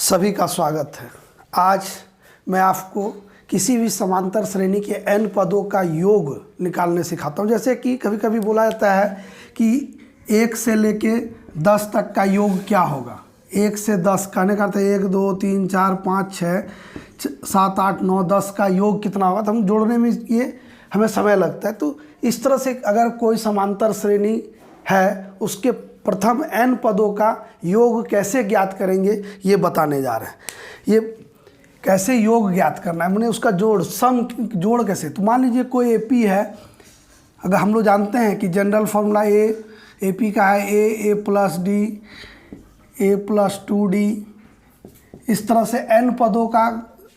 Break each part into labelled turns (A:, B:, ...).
A: सभी का स्वागत है। आज मैं आपको किसी भी समांतर श्रेणी के n पदों का योग निकालने सिखाता हूं। जैसे कि कभी कभी बोला जाता है कि 1 से लेके 10 तक का योग क्या होगा। 1 से 10 कहने का अर्थ है 1 2 3 4 5 6 7 8 9 10 का योग कितना होगा। तो हम जोड़ने में ये हमें समय लगता है। तो इस तरह से अगर कोई समांतर श्रेणी है उसके प्रथम n पदों का योग कैसे ज्ञात करेंगे ये बताने जा रहे हैं। ये कैसे योग ज्ञात करना है, मैंने उसका जोड़ कैसे। तो मान लीजिए कोई एपी है। अगर हम लोग जानते हैं कि जनरल फॉर्मूला एपी का है A plus D A plus 2d। इस तरह से n पदों का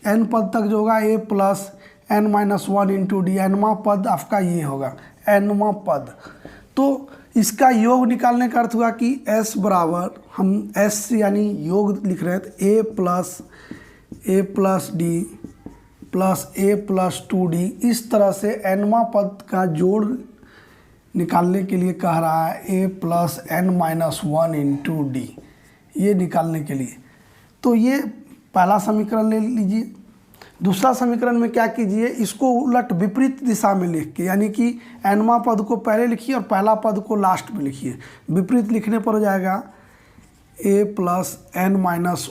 A: n पद तक जो होगा a plus n minus 1 into D. nवां पद आपका ये होगा nवां पद। तो इसका योग निकालने का अर्थ हुआ कि s बराबर हम s यानी योग लिख रहे हैं तो a plus D plus a plus 2d। इस तरह से nवां पद का जोड़ निकालने के लिए कह रहा है a plus n minus 1 into D, ये निकालने के लिए। तो ये पहला समीकरण ले लीजिए। दूसरा समीकरण में क्या कीजिए, इसको उलट विपरीत दिशा में लिख के, यानी कि nवां पद को पहले लिखिए और पहला पद को लास्ट में लिखिए। विपरीत लिखने पर हो जाएगा a plus n minus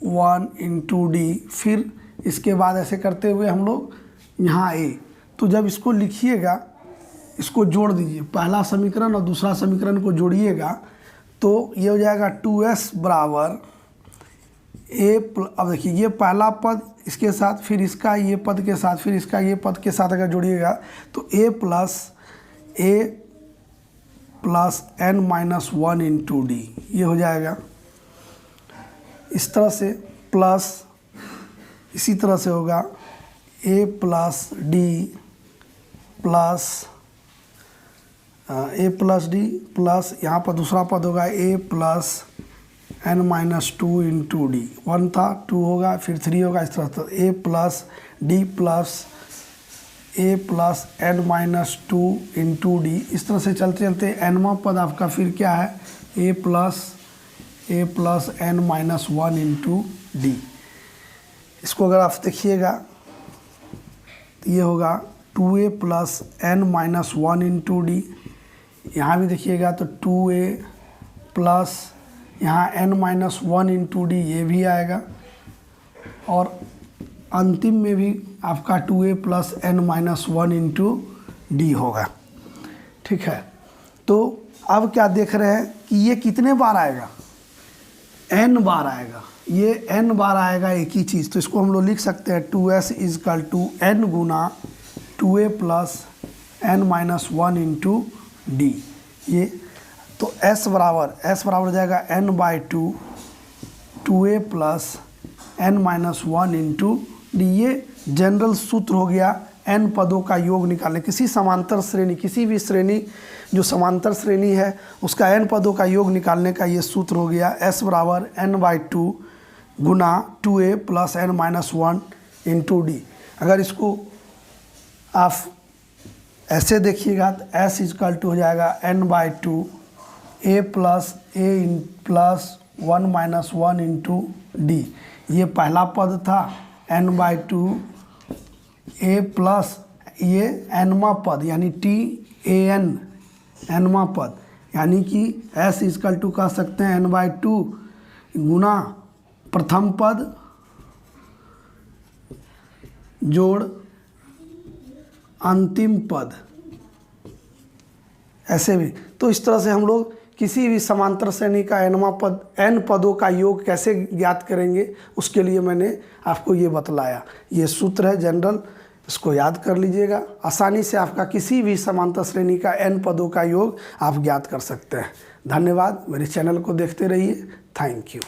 A: 1 into D. फिर इसके बाद ऐसे करते हुए हम लोग यहाँ a। तो जब इसको लिखिएगा, इसको जोड़ दीजिए, पहला समीकरण और दूसरा समीकरण को जोड़िएगा तो ये हो जाएगा 2s बराबर अब देखिए ये पहला पद इसके साथ, फिर इसका ये पद के साथ, फिर इसका ये पद के साथ अगर जोड़िएगा तो a plus n minus 1 into D, ये हो जाएगा। इस तरह से प्लस इसी तरह से होगा a प्लस डी प्लस यहाँ पर दूसरा पद होगा a plus n minus 2 into D. 1 था 2 होगा, फिर 3 होगा, इस तरह से a plus D plus a plus n minus 2 into D. इस तरह से चलते चलते nवां पद आपका फिर क्या है a plus n minus 1 into D. इसको अगर आप देखिएगा तो ये होगा 2a plus n minus 1 into D. यहाँ भी देखिएगा तो 2a प्लस यहाँ n माइनस 1 इंटू डी, ये भी आएगा। और अंतिम में भी आपका 2a plus n minus 1 into D होगा। ठीक है, तो अब क्या देख रहे हैं कि ये कितने बार आएगा, n बार आएगा। ये n बार आएगा एक ही चीज़। तो इसको हम लोग लिख सकते हैं 2s इजकल टू n गुना 2a plus n minus 1 into D. ये तो s बराबर हो जाएगा n by 2a plus n minus 1 into D. ये जनरल सूत्र हो गया n पदों का योग निकालने। किसी समांतर श्रेणी, किसी भी श्रेणी जो समांतर श्रेणी है उसका n पदों का योग निकालने का ये सूत्र हो गया s बराबर n by 2 Guna 2a plus n minus 1 into D. अगर इसको आप ऐसे देखिएगा तो s इजकल टू हो जाएगा n by 2 a plus plus 1 minus 1 into D. ये पहला पद था n बाई 2 a प्लस ये nवां पद यानी tan nवां पद, यानी कि s इजकल टू कह सकते हैं n बाई 2 गुना प्रथम पद जोड़ अंतिम पद, ऐसे भी। तो इस तरह से हम लोग किसी भी समांतर श्रेणी का nवां पद n पदों का योग कैसे ज्ञात करेंगे उसके लिए मैंने आपको ये बतलाया। ये सूत्र है जनरल, इसको याद कर लीजिएगा। आसानी से आपका किसी भी समांतर श्रेणी का n पदों का योग आप ज्ञात कर सकते हैं। धन्यवाद, मेरे चैनल को देखते रहिए। Thank you.